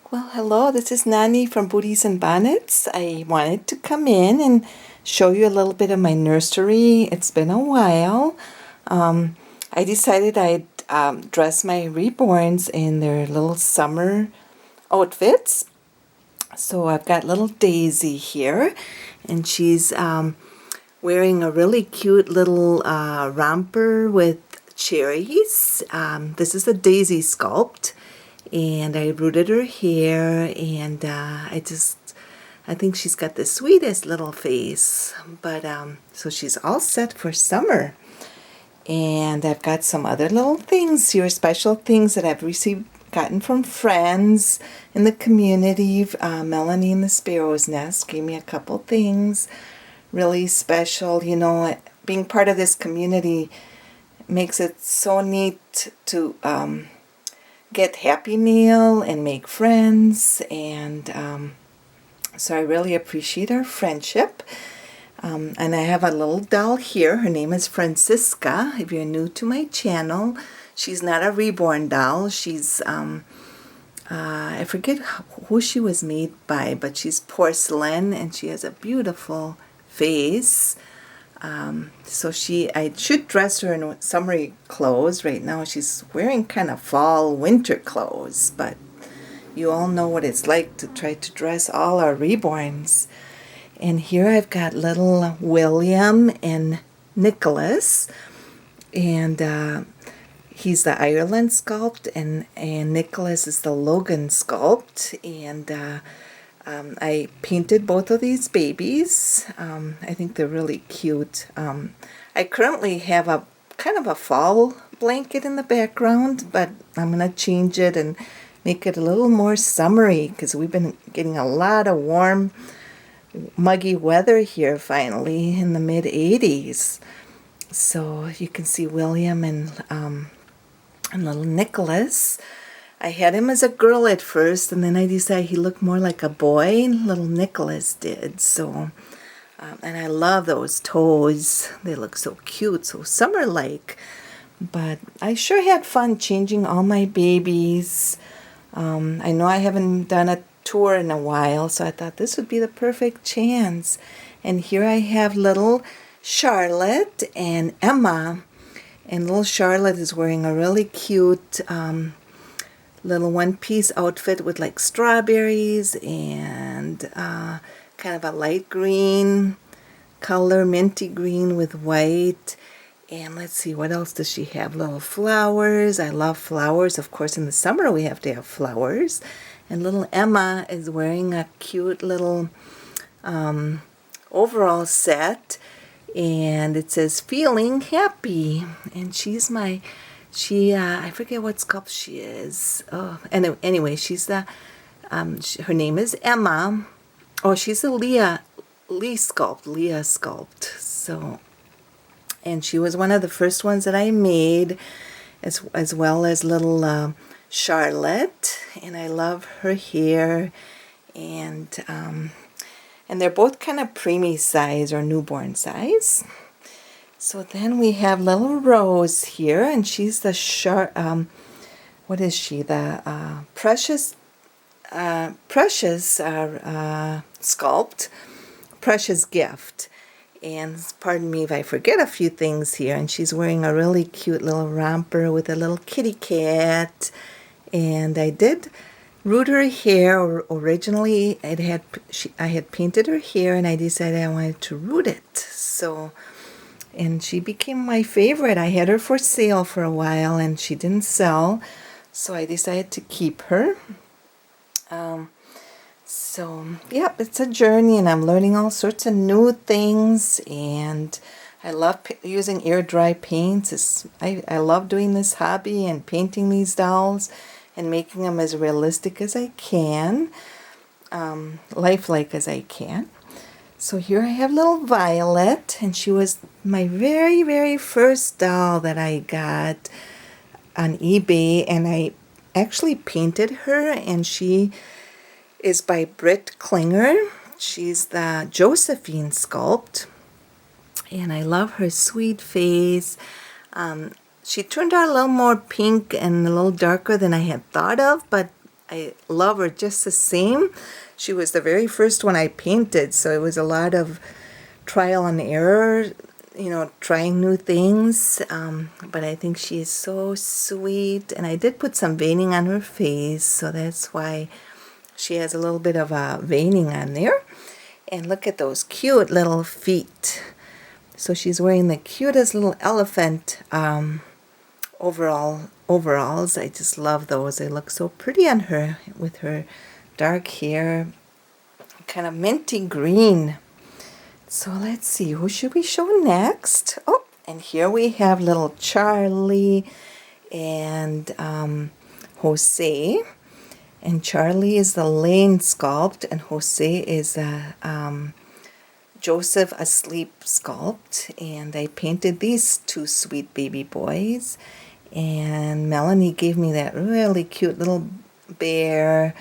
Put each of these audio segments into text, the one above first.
Well, hello, this is Nani from Booties and Bonnets. I wanted to come in and show you a little bit of my nursery. It's been a while. I decided I'd dress my reborns in their little summer outfits. So I've got little Daisy here, and she's wearing a really cute little romper with cherries. This is a daisy sculpt. And I rooted her hair, and I think she's got the sweetest little face. But so she's all set for summer. And I've got some other little things here, special things that I've gotten from friends in the community. Melanie and the Sparrow's Nest gave me a couple things really special. You know, being part of this community makes it so neat to get Happy Meal and make friends, and so I really appreciate our friendship. And I have a little doll here. Her name is Francisca. If you're new to my channel, she's not a reborn doll. She's I forget who she was made by, but she's porcelain and she has a beautiful face. So I should dress her in summery clothes. Right now she's wearing kind of fall winter clothes, but you all know what it's like to try to dress all our reborns. And here I've got little William and Nicholas, and he's the Ireland sculpt, and Nicholas is the Logan sculpt, and I painted both of these babies. I think they're really cute. I currently have a kind of a fall blanket in the background, but I'm going to change it and make it a little more summery because we've been getting a lot of warm, muggy weather here finally in the mid-80s. So you can see William and little Nicholas. I had him as a girl at first, and then I decided he looked more like a boy. Little Nicholas did. So, and I love those toes. They look so cute, so summer-like. But I sure had fun changing all my babies. I know I haven't done a tour in a while, so I thought this would be the perfect chance. And here I have little Charlotte and Emma. And little Charlotte is wearing a really cute little one-piece outfit with like strawberries and kind of a light green color, minty green with white. And let's see, what else does she have? Little flowers. I love flowers. Of course, in the summer we have to have flowers. And little Emma is wearing a cute little overall set. And it says, feeling happy. And she's I forget what sculpt she is. Oh, and anyway, she's her name is Emma. Oh, she's a Leah sculpt. So, and she was one of the first ones that I made, as well as little Charlotte. And I love her hair, and they're both kind of preemie size or newborn size. So then we have little Rose here, and she's the what is she? The Precious sculpt, Precious Gift. And pardon me if I forget a few things here. And she's wearing a really cute little romper with a little kitty cat. And I did root her hair. Originally, I had painted her hair, and I decided I wanted to root it. So. And she became my favorite. I had her for sale for a while, and she didn't sell, so I decided to keep her. So, yep, it's a journey, and I'm learning all sorts of new things, and I love using air-dry paints. I love doing this hobby and painting these dolls and making them as realistic as I can, lifelike as I can. So here I have little Violet, and she was my very, very first doll that I got on eBay, and I actually painted her, and she is by Britt Klinger. She's the Josephine sculpt, and I love her sweet face. She turned out a little more pink and a little darker than I had thought of, but I love her just the same. She was the very first one I painted, so it was a lot of trial and error, you know, trying new things. But I think she is so sweet. And I did put some veining on her face, so that's why she has a little bit of a veining on there. And look at those cute little feet. So she's wearing the cutest little elephant overalls. I just love those. They look so pretty on her with her dark hair, kind of minty green. So let's see, who should we show next? Oh, and here we have little Charlie and Jose. And Charlie is the Lane sculpt, and Jose is a Joseph asleep sculpt. And I painted these two sweet baby boys. And Melanie gave me that really cute little bear,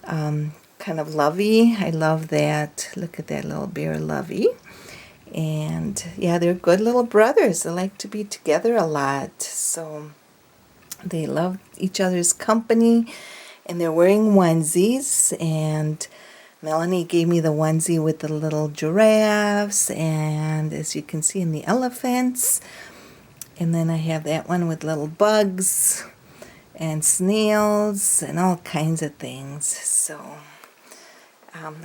kind of lovey. I love that. Look at that little bear lovey. And yeah, they're good little brothers. They like to be together a lot. So they love each other's company. And they're wearing onesies. And Melanie gave me the onesie with the little giraffes. And as you can see in the elephants. And then I have that one with little bugs and snails and all kinds of things. So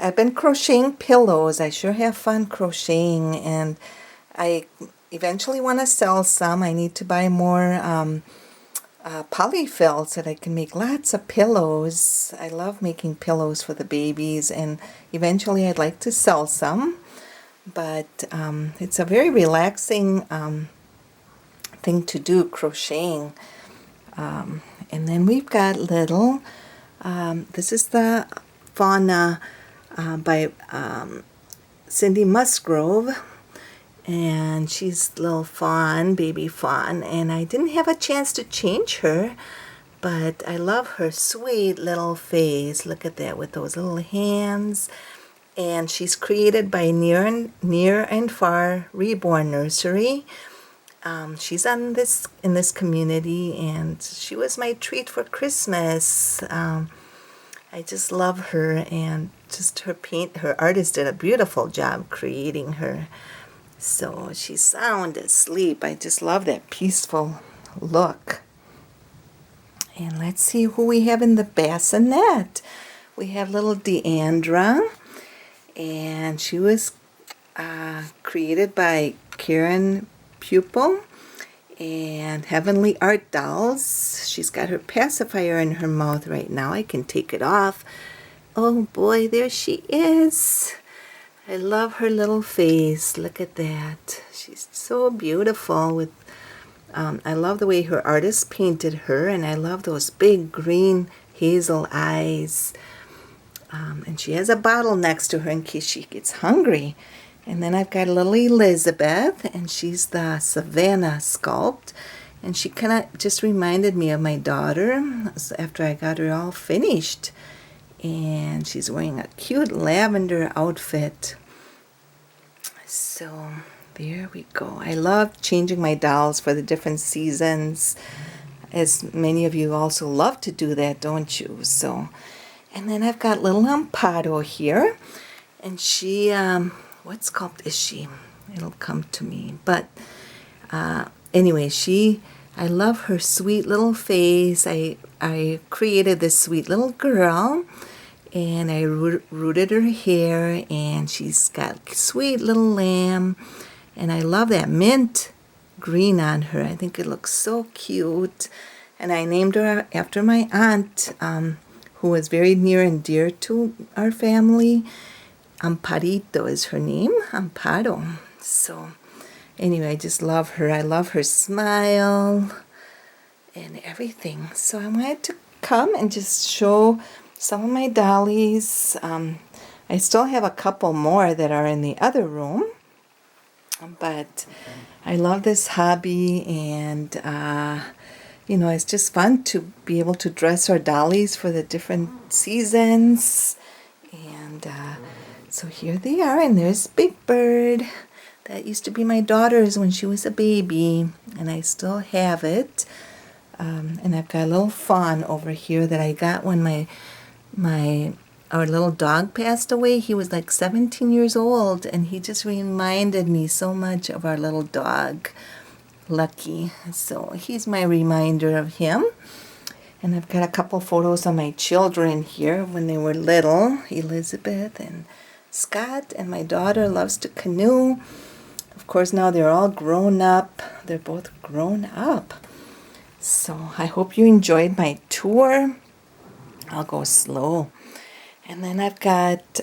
I've been crocheting pillows. I sure have fun crocheting, and I eventually want to sell some. I need to buy more polyfill so that I can make lots of pillows. I love making pillows for the babies, and eventually I'd like to sell some. But it's a very relaxing thing to do, crocheting. And then we've got little, this is the Fauna by Cindy Musgrove, and she's little fawn, baby fawn, and I didn't have a chance to change her, but I love her sweet little face. Look at that with those little hands. And she's created by Near and Far Reborn Nursery. She's in this community, and she was my treat for Christmas. I just love her, and just her artist did a beautiful job creating her. So she's sound asleep. I just love that peaceful look. And let's see who we have in the bassinet. We have little Deandra, and she was created by Karen Pupil and Heavenly Art Dolls. She's got her pacifier in her mouth right now. I can take it off. Oh boy, there she is. I love her little face. Look at that. She's so beautiful. With I love the way her artist painted her, and I love those big green hazel eyes. And she has a bottle next to her in case she gets hungry. And then I've got a little Elizabeth, and she's the Savannah sculpt. And she kind of just reminded me of my daughter after I got her all finished. And she's wearing a cute lavender outfit. So there we go. I love changing my dolls for the different seasons, as many of you also love to do that, don't you? So, and then I've got little Amparo here, and she, what sculpt is she? It'll come to me. But anyway, I love her sweet little face. I created this sweet little girl, and I rooted her hair, and she's got sweet little lamb, and I love that mint green on her. I think it looks so cute, and I named her after my aunt, who was very near and dear to our family. Amparito is her name, Amparo. So anyway, I just love her. I love her smile and everything. So I wanted to come and just show some of my dollies. I still have a couple more that are in the other room, but I love this hobby, and you know, it's just fun to be able to dress our dollies for the different seasons. And so here they are, and there's Big Bird. That used to be my daughter's when she was a baby, and I still have it. And I've got a little fawn over here that I got when our little dog passed away. He was like 17 years old, and he just reminded me so much of our little dog, Lucky. So he's my reminder of him. And I've got a couple photos of my children here when they were little, Elizabeth and Scott, and my daughter loves to canoe. Of course, now they're all grown up. They're both grown up. So I hope you enjoyed my tour. I'll go slow. And then I've got,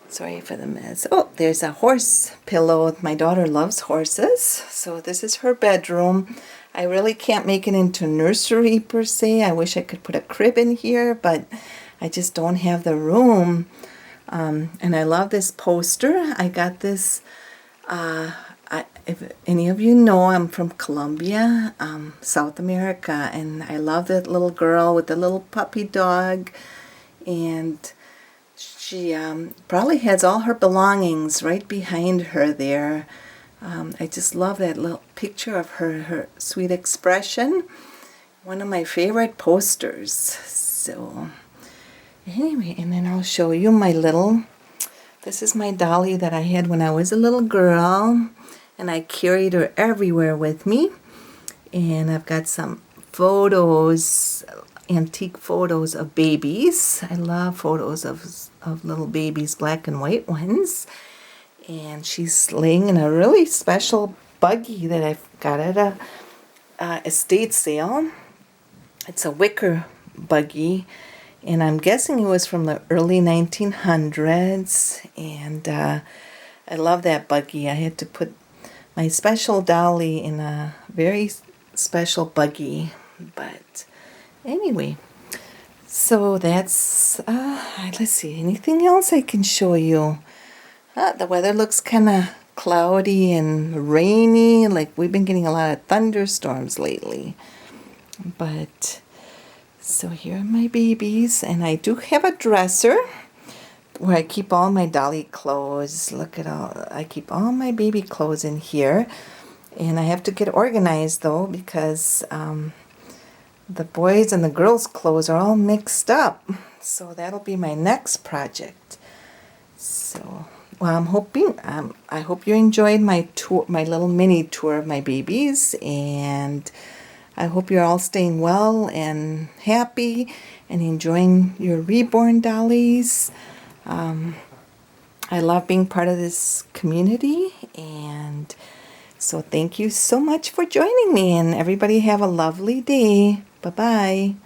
sorry for the mess. Oh, there's a horse pillow. My daughter loves horses. So this is her bedroom. I really can't make it into nursery per se. I wish I could put a crib in here, but I just don't have the room. And I love this poster. I got this, if any of you know, I'm from Colombia, South America, and I love that little girl with the little puppy dog. And she probably has all her belongings right behind her there. I just love that little picture of her sweet expression. One of my favorite posters. So anyway, and then I'll show you my little, this is my dolly that I had when I was a little girl, and I carried her everywhere with me. And I've got some photos, antique photos of babies. I love photos of little babies, black and white ones. And she's laying in a really special buggy that I've got at a estate sale. It's a wicker buggy, and I'm guessing it was from the early 1900s. And I love that buggy. I had to put my special dolly in a very special buggy. But anyway, so that's, let's see, anything else I can show you? The weather looks kind of cloudy and rainy, like we've been getting a lot of thunderstorms lately. But, so here are my babies, and I do have a dresser where I keep all my dolly clothes. Look at all, I keep all my baby clothes in here. And I have to get organized though, because the boys and the girls' clothes are all mixed up. So that'll be my next project. So, well, I'm hoping, I hope you enjoyed my tour, my little mini tour of my babies, and I hope you're all staying well and happy and enjoying your reborn dollies. I love being part of this community, and so thank you so much for joining me, and everybody have a lovely day. Bye-bye.